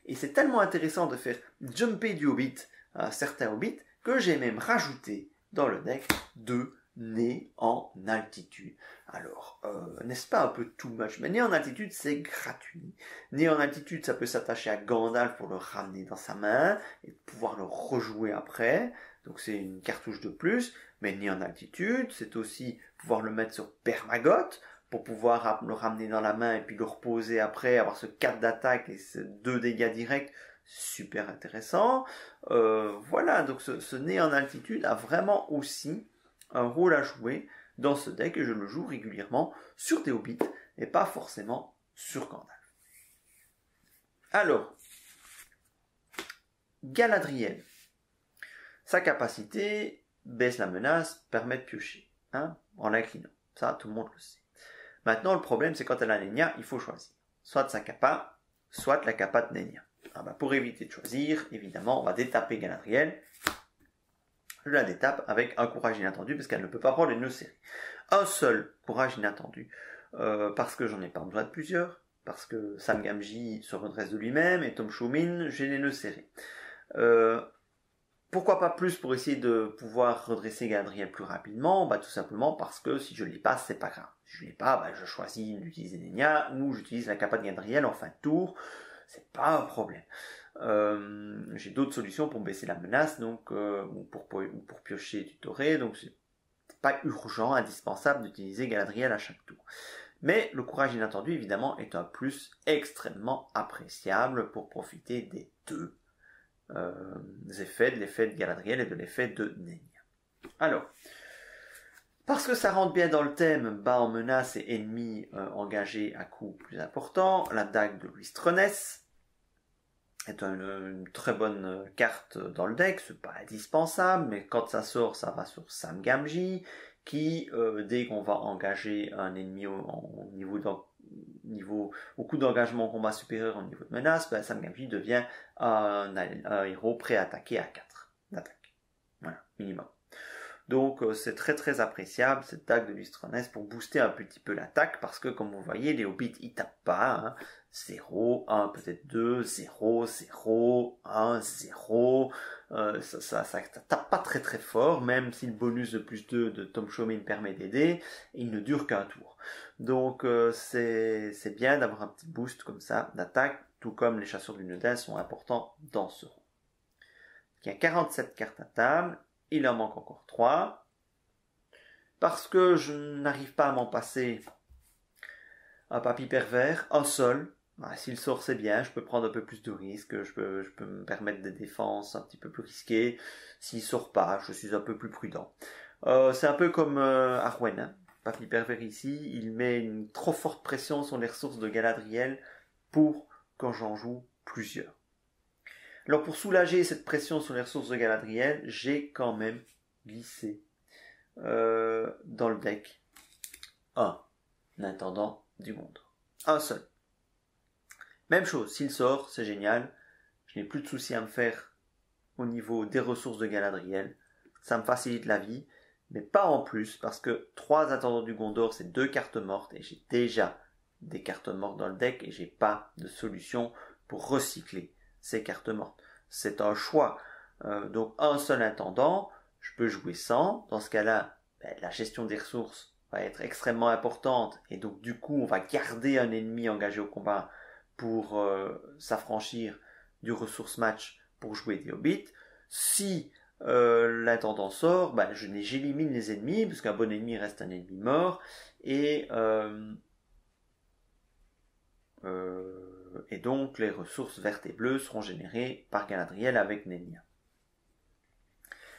Speaker 1: et c'est tellement intéressant de faire jumper du Hobbit à certains Hobbits que j'ai même rajouté dans le deck 2 nez en altitude. Alors, n'est-ce pas un peu too much? Mais nez en altitude, c'est gratuit. Nez en altitude, ça peut s'attacher à Gandalf pour le ramener dans sa main et pouvoir le rejouer après. Donc c'est une cartouche de plus. Mais nez en altitude, c'est aussi pouvoir le mettre sur Permagoth pour pouvoir le ramener dans la main et puis le reposer après, avoir ce 4 d'attaque et ce 2 dégâts directs, super intéressant. Voilà, donc ce nez en altitude a vraiment aussi un rôle à jouer dans ce deck et je le joue régulièrement sur des Hobbits et pas forcément sur Gandalf. Alors, Galadriel, sa capacité baisse la menace, permet de piocher, en l'inclinant. Ça, tout le monde le sait. Maintenant, le problème, c'est quand elle a Nenya, il faut choisir. Soit sa capa, soit la capa de Nenya. Pour éviter de choisir, évidemment, on va détaper Galadriel. Je la détape avec un courage inattendu, parce qu'elle ne peut pas prendre les nœuds serrés. Un seul courage inattendu, parce que j'en ai pas besoin de plusieurs, parce que Sam Gamgee se redresse de lui-même, et Tom Shumin, j'ai les nœuds serrés. Pourquoi pas plus pour essayer de pouvoir redresser Galadriel plus rapidement? Tout simplement parce que si je l'ai pas, c'est pas grave. Si je l'ai pas, je choisis d'utiliser Nenya ou j'utilise la capa de Galadriel en fin de tour. C'est pas un problème. J'ai d'autres solutions pour baisser la menace, donc ou pour piocher du Toré, donc c'est pas urgent, indispensable d'utiliser Galadriel à chaque tour. Mais le courage inattendu, évidemment, est un plus extrêmement appréciable pour profiter des 2 effets, de l'effet de Galadriel et de l'effet de Nenya. Alors, parce que ça rentre bien dans le thème, bas en menace et ennemi engagé à coût plus important, la dague de Luistreness est une très bonne carte dans le deck, c'est pas indispensable, mais quand ça sort, ça va sur Sam Gamgee, qui, dès qu'on va engager un ennemi au coût d'engagement en combat supérieur au niveau de menace, Sam Gamgee devient un héros prêt à attaquer à 4 d'attaque. Voilà, minimum. Donc c'est très très appréciable cette dague de Luistreness pour booster un petit peu l'attaque, parce que comme vous voyez, les Hobbits ils tapent pas, 0, 1, peut-être 2, 0, 0, 1, 0. Ça tape pas très très fort, même si le bonus de plus 2 de Tom Showman permet d'aider, il ne dure qu'un tour. Donc c'est bien d'avoir un petit boost comme ça d'attaque, tout comme les chasseurs du Nodin sont importants dans ce rôle. Il y a 47 cartes à table, il en manque encore 3. Parce que je n'arrive pas à m'en passer un papy pervers, un seul. S'il sort, c'est bien, je peux prendre un peu plus de risques, je peux me permettre des défenses un petit peu plus risquées. S'il sort pas, je suis un peu plus prudent. C'est un peu comme Arwen, hein. Papy pervers ici, il met une trop forte pression sur les ressources de Galadriel pour quand j'en joue plusieurs. Alors pour soulager cette pression sur les ressources de Galadriel, j'ai quand même glissé dans le deck un intendant du monde. Un seul. Même chose, s'il sort, c'est génial. Je n'ai plus de soucis à me faire au niveau des ressources de Galadriel. Ça me facilite la vie, mais pas en plus, parce que 3 intendants du Gondor, c'est 2 cartes mortes, et j'ai déjà des cartes mortes dans le deck, et j'ai pas de solution pour recycler ces cartes mortes. C'est un choix. Donc un seul intendant, je peux jouer 100. Dans ce cas-là, la gestion des ressources va être extrêmement importante, et donc du coup, on va garder un ennemi engagé au combat pour s'affranchir du ressource match pour jouer des hobbits. Si l'intendant sort, j'élimine les ennemis, parce qu'un bon ennemi reste un ennemi mort, et donc les ressources vertes et bleues seront générées par Galadriel avec Nenya.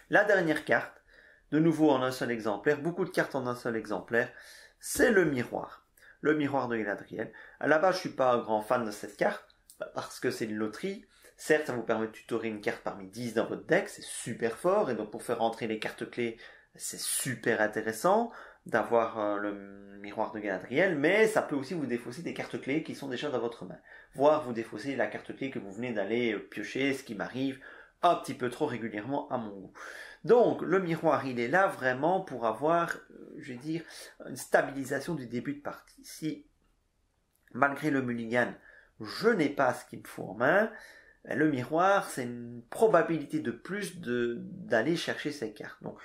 Speaker 1: La dernière carte, de nouveau en un seul exemplaire, beaucoup de cartes en un seul exemplaire, c'est le miroir. Le miroir de Galadriel. À la base, je suis pas un grand fan de cette carte, parce que c'est une loterie. Certes, ça vous permet de tutorer une carte parmi 10 dans votre deck, c'est super fort, et donc pour faire rentrer les cartes clés, c'est super intéressant d'avoir le miroir de Galadriel, mais ça peut aussi vous défausser des cartes clés qui sont déjà dans votre main, voire vous défausser la carte clé que vous venez d'aller piocher, ce qui m'arrive un petit peu trop régulièrement à mon goût. Donc le miroir, il est là vraiment pour avoir, une stabilisation du début de partie. Si, malgré le mulligan, je n'ai pas ce qu'il me faut en main, le miroir, c'est une probabilité de plus d'aller chercher ces cartes. Donc,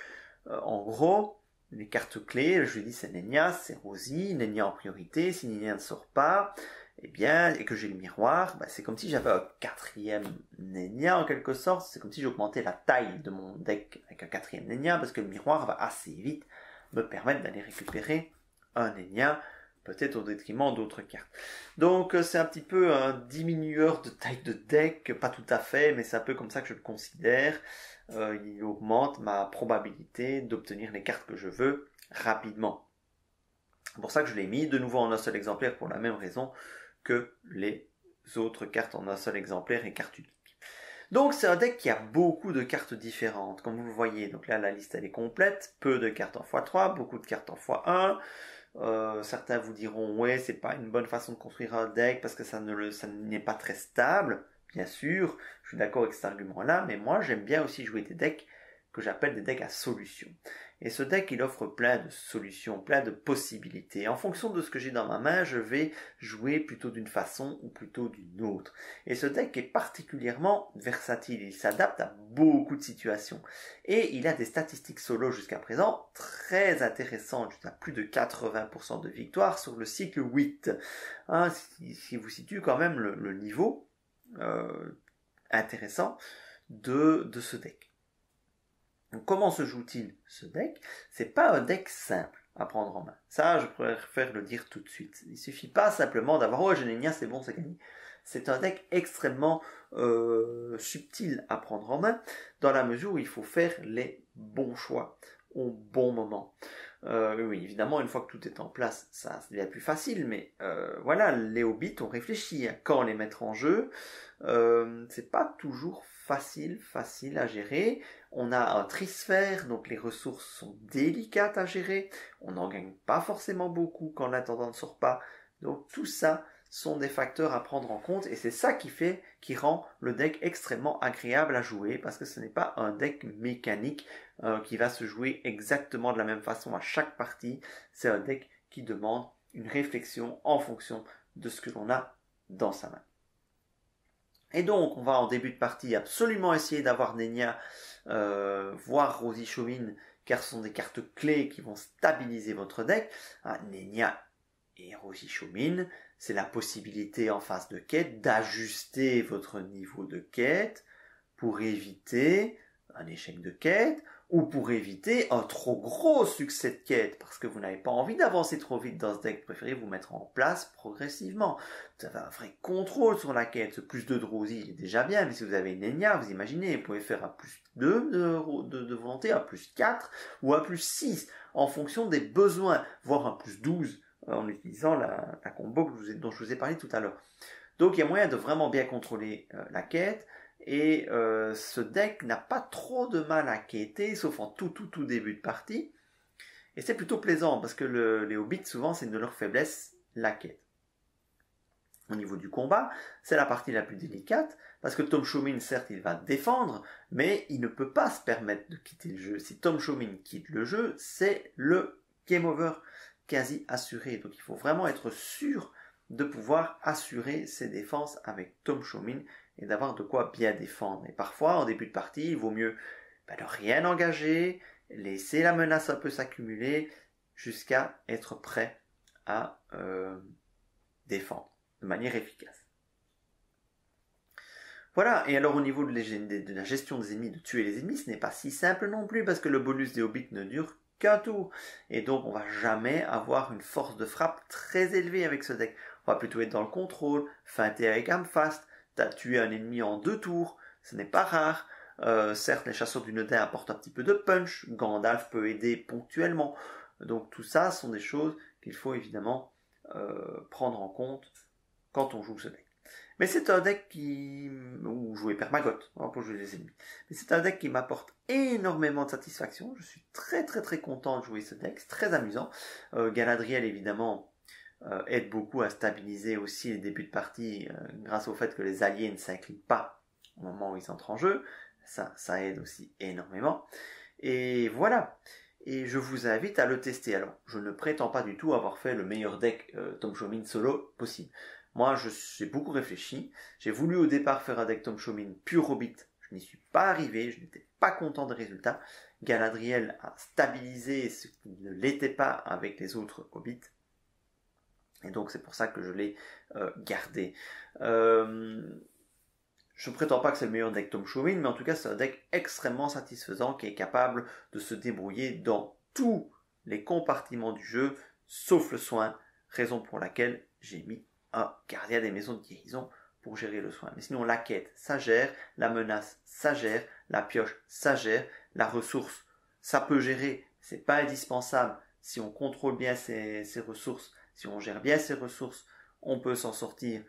Speaker 1: en gros, les cartes clés, je dis c'est Nenya, c'est Rosie, Nenya en priorité. Si Nenya ne sort pas, et que j'ai le miroir, c'est comme si j'avais un 4e Nenya en quelque sorte. C'est comme si j'augmentais la taille de mon deck avec un 4e Nenya, parce que le miroir va assez vite me permettre d'aller récupérer un Nenya, peut-être au détriment d'autres cartes. Donc c'est un petit peu un diminueur de taille de deck, pas tout à fait, mais c'est un peu comme ça que je le considère. Il augmente ma probabilité d'obtenir les cartes que je veux rapidement. C'est pour ça que je l'ai mis de nouveau en un seul exemplaire pour la même raison que les autres cartes en un seul exemplaire et cartes uniques. Donc c'est un deck qui a beaucoup de cartes différentes, comme vous le voyez. Donc là la liste elle est complète, peu de cartes en x3, beaucoup de cartes en x1. Certains vous diront ouais c'est pas une bonne façon de construire un deck parce que ça n'est pas très stable. Bien sûr, je suis d'accord avec cet argument-là, mais moi j'aime bien aussi jouer des decks que j'appelle des decks à solutions. Et ce deck, il offre plein de solutions, plein de possibilités. En fonction de ce que j'ai dans ma main, je vais jouer plutôt d'une façon ou plutôt d'une autre. Et ce deck est particulièrement versatile, il s'adapte à beaucoup de situations. Et il a des statistiques solo jusqu'à présent très intéressantes, jusqu'à plus de 80% de victoires sur le cycle 8. Ce qui vous situe quand même le niveau intéressant de ce deck. Donc, comment se joue-t-il ce deck? C'est pas un deck simple à prendre en main. Ça, je préfère le dire tout de suite. Il suffit pas simplement d'avoir « Oh, j'ai Nenya, c'est bon, c'est gagné ». C'est un deck extrêmement subtil à prendre en main, dans la mesure où il faut faire les bons choix au bon moment. Oui, évidemment, une fois que tout est en place, ça devient plus facile, mais voilà, les hobbits, on réfléchit à quand les mettre en jeu. C'est pas toujours facile à gérer. On a un trisphère, donc les ressources sont délicates à gérer. On n'en gagne pas forcément beaucoup quand l'intendant ne sort pas. Donc tout ça sont des facteurs à prendre en compte et c'est ça qui rend le deck extrêmement agréable à jouer parce que ce n'est pas un deck mécanique qui va se jouer exactement de la même façon à chaque partie. C'est un deck qui demande une réflexion en fonction de ce que l'on a dans sa main. Et donc, on va en début de partie absolument essayer d'avoir Nenya, voire Rosie Chauvin, car ce sont des cartes clés qui vont stabiliser votre deck. Nenya et Rosie Chauvin, c'est la possibilité en phase de quête d'ajuster votre niveau de quête pour éviter un échec de quête ou pour éviter un trop gros succès de quête parce que vous n'avez pas envie d'avancer trop vite dans ce deck, vous préférez vous mettre en place progressivement. Vous avez un vrai contrôle sur la quête, ce plus 2 de Rosie il est déjà bien, mais si vous avez une Nenya, vous imaginez, vous pouvez faire un plus 2 de volonté, un plus 4 ou un plus 6 en fonction des besoins, voire un plus 12 en utilisant la combo dont je vous ai parlé tout à l'heure. Donc il y a moyen de vraiment bien contrôler la quête. Et ce deck n'a pas trop de mal à quêter, sauf en tout début de partie. Et c'est plutôt plaisant, parce que les hobbits, souvent, c'est une de leurs faiblesses, la quête. Au niveau du combat, c'est la partie la plus délicate, parce que Tom Showman, certes, il va défendre, mais il ne peut pas se permettre de quitter le jeu. Si Tom Showman quitte le jeu, c'est le game over quasi assuré. Donc il faut vraiment être sûr de pouvoir assurer ses défenses avec Tom Showman et d'avoir de quoi bien défendre. Et parfois, en début de partie, il vaut mieux ne rien engager, laisser la menace un peu s'accumuler jusqu'à être prêt à défendre de manière efficace. Voilà, et alors au niveau de la gestion des ennemis, de tuer les ennemis, ce n'est pas si simple non plus, parce que le bonus des hobbits ne dure qu'un tour. Et donc on va jamais avoir une force de frappe très élevée avec ce deck. On va plutôt être dans le contrôle, feinter avec Amfast, tuer un ennemi en 2 tours, ce n'est pas rare. Certes, les chasseurs du Nodin apportent un petit peu de punch, Gandalf peut aider ponctuellement. Donc tout ça sont des choses qu'il faut évidemment prendre en compte quand on joue ce deck. Mais c'est un deck ou jouer Permagot, pour jouer les ennemis. Mais c'est un deck qui m'apporte énormément de satisfaction. Je suis très content de jouer ce deck, c'est très amusant. Galadriel évidemment aide beaucoup à stabiliser aussi les débuts de partie grâce au fait que les alliés ne s'inclinent pas au moment où ils entrent en jeu. Ça aide aussi énormément. Et voilà. Et je vous invite à le tester. Alors, je ne prétends pas du tout avoir fait le meilleur deck Tom Showman solo possible. Moi, j'ai beaucoup réfléchi. J'ai voulu au départ faire un deck Tom Showman pur Hobbit. Je n'y suis pas arrivé. Je n'étais pas content des résultats. Galadriel a stabilisé ce qui ne l'était pas avec les autres Hobbits. Et donc, c'est pour ça que je l'ai gardé. Je ne prétends pas que c'est le meilleur deck Tom Showman, mais en tout cas, c'est un deck extrêmement satisfaisant qui est capable de se débrouiller dans tous les compartiments du jeu, sauf le soin, raison pour laquelle j'ai mis un gardien des maisons de guérison pour gérer le soin. Mais sinon, la quête, ça gère, la menace, ça gère, la pioche, ça gère, la ressource, ça peut gérer, c'est pas indispensable. Si on contrôle bien ses ressources, si on gère bien ses ressources, on peut s'en sortir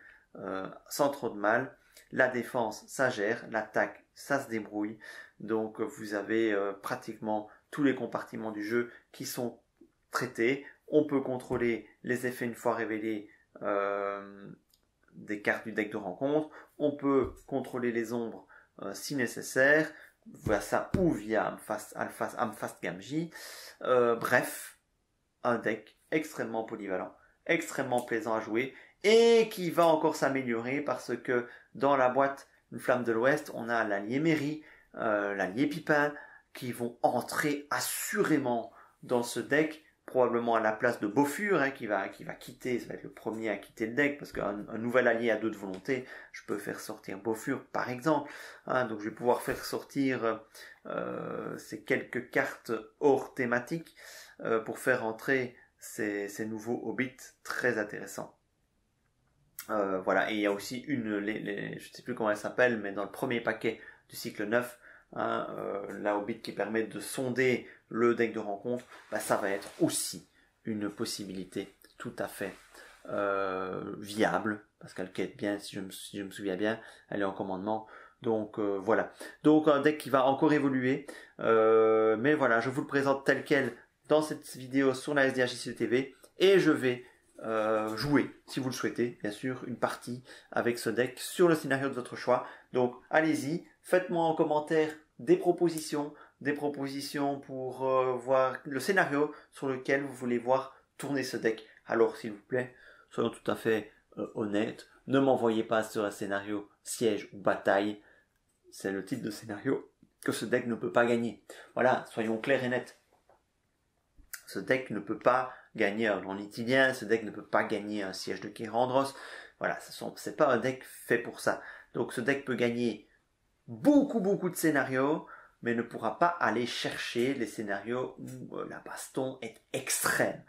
Speaker 1: sans trop de mal. La défense, ça gère, l'attaque, ça se débrouille. Donc vous avez pratiquement tous les compartiments du jeu qui sont traités. On peut contrôler les effets une fois révélés des cartes du deck de rencontre. On peut contrôler les ombres si nécessaire. Voilà ça ou via Amfast Gamgee. Bref, un deck extrêmement polyvalent, extrêmement plaisant à jouer et qui va encore s'améliorer parce que dans la boîte Une Flamme de l'Ouest, on a l'allié Merry, l'allié Pipin qui vont entrer assurément dans ce deck, probablement à la place de Bofur qui va quitter, ça va être le premier à quitter le deck parce qu'un nouvel allié à 2 de volonté, je peux faire sortir Bofur par exemple, donc je vais pouvoir faire sortir ces quelques cartes hors thématique pour faire entrer ces nouveaux hobbits très intéressants. Voilà, et il y a aussi je ne sais plus comment elle s'appelle, mais dans le premier paquet du cycle 9, la Hobbit qui permet de sonder le deck de rencontre, ça va être aussi une possibilité tout à fait viable, parce qu'elle quête bien, si je me souviens bien, elle est en commandement. Donc voilà, donc un deck qui va encore évoluer, mais voilà, je vous le présente tel quel dans cette vidéo sur la SDHJC TV, et je vais jouer, si vous le souhaitez, bien sûr, une partie avec ce deck sur le scénario de votre choix. Donc allez-y, faites-moi en commentaire des propositions pour voir le scénario sur lequel vous voulez voir tourner ce deck. Alors s'il vous plaît, soyons tout à fait honnêtes, Ne m'envoyez pas sur un scénario siège ou bataille. C'est le type de scénario que ce deck ne peut pas gagner. Voilà, soyons clairs et nets. Ce deck ne peut pas gagner un Grand Lithidien, ce deck ne peut pas gagner un siège de Kyrandros. Voilà, c'est pas un deck fait pour ça. Donc ce deck peut gagner beaucoup de scénarios, mais ne pourra pas aller chercher les scénarios où la baston est extrême.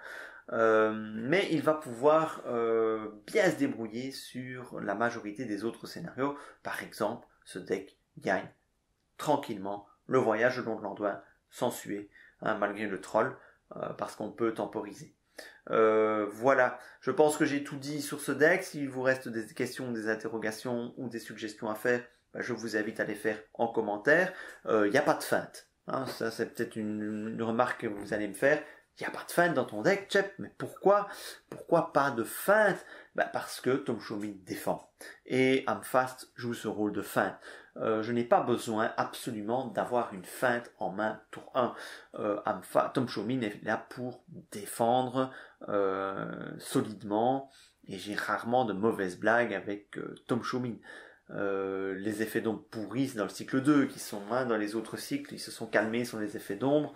Speaker 1: Mais il va pouvoir bien se débrouiller sur la majorité des autres scénarios. Par exemple, ce deck gagne tranquillement le voyage le long de l'Anduin sans suer, hein, malgré le troll, parce qu'on peut temporiser. Voilà, je pense que j'ai tout dit sur ce deck. S'il vous reste des questions, des interrogations ou des suggestions à faire, je vous invite à les faire en commentaire. Il n'y a pas de feinte, hein, ça c'est peut-être une remarque que vous allez me faire. Il n'y a pas de feinte dans ton deck, Chep, mais pourquoi pas de feinte? Parce que Tom Showmin défend. Et Amphast joue ce rôle de feinte. Je n'ai pas besoin absolument d'avoir une feinte en main tour 1. Tom Showmin est là pour défendre solidement, et j'ai rarement de mauvaises blagues avec Tom Showmin. Les effets d'ombre pourrissent dans le cycle 2, qui sont dans les autres cycles, ils se sont calmés sur les effets d'ombre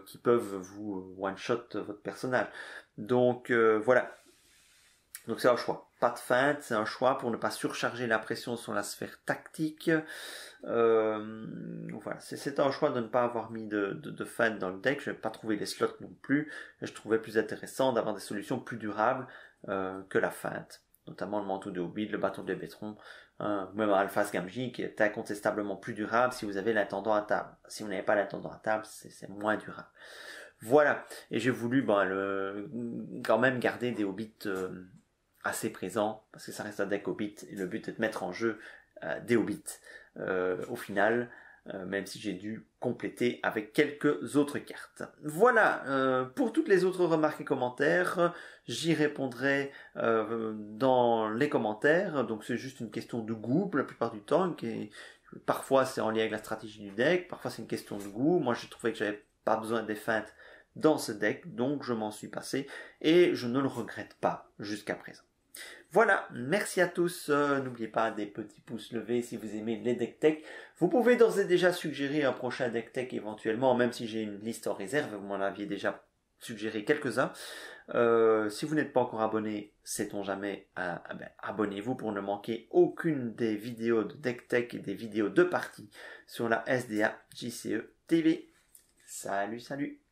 Speaker 1: qui peuvent vous one-shot votre personnage. Donc voilà. Donc c'est un choix. Pas de feinte, c'est un choix pour ne pas surcharger la pression sur la sphère tactique. Voilà, c'est un choix de ne pas avoir mis de feinte dans le deck. Je n'ai pas trouvé les slots non plus. Je trouvais plus intéressant d'avoir des solutions plus durables que la feinte. Notamment le manteau de Hobbit, le bâton de Bétron, même Alphas Gamgee qui est incontestablement plus durable si vous avez l'intendant à table. Si vous n'avez pas l'intendant à table, c'est moins durable. Voilà, et j'ai voulu quand même garder des Hobbits assez présents, parce que ça reste un deck Hobbit, et le but est de mettre en jeu des Hobbits au final, même si j'ai dû compléter avec quelques autres cartes. Voilà, pour toutes les autres remarques et commentaires, j'y répondrai dans les commentaires, donc c'est juste une question de goût la plupart du temps, parfois c'est en lien avec la stratégie du deck, parfois c'est une question de goût. Moi j'ai trouvé que j'avais pas besoin des feintes dans ce deck, donc je m'en suis passé, et je ne le regrette pas jusqu'à présent. Voilà, merci à tous, n'oubliez pas des petits pouces levés si vous aimez les deck tech. Vous pouvez d'ores et déjà suggérer un prochain deck tech éventuellement, même si j'ai une liste en réserve, vous m'en aviez déjà suggéré quelques-uns. Si vous n'êtes pas encore abonné, sait-on jamais, abonnez-vous pour ne manquer aucune des vidéos de deck tech et des vidéos de partie sur la SDA JCE TV. Salut, salut!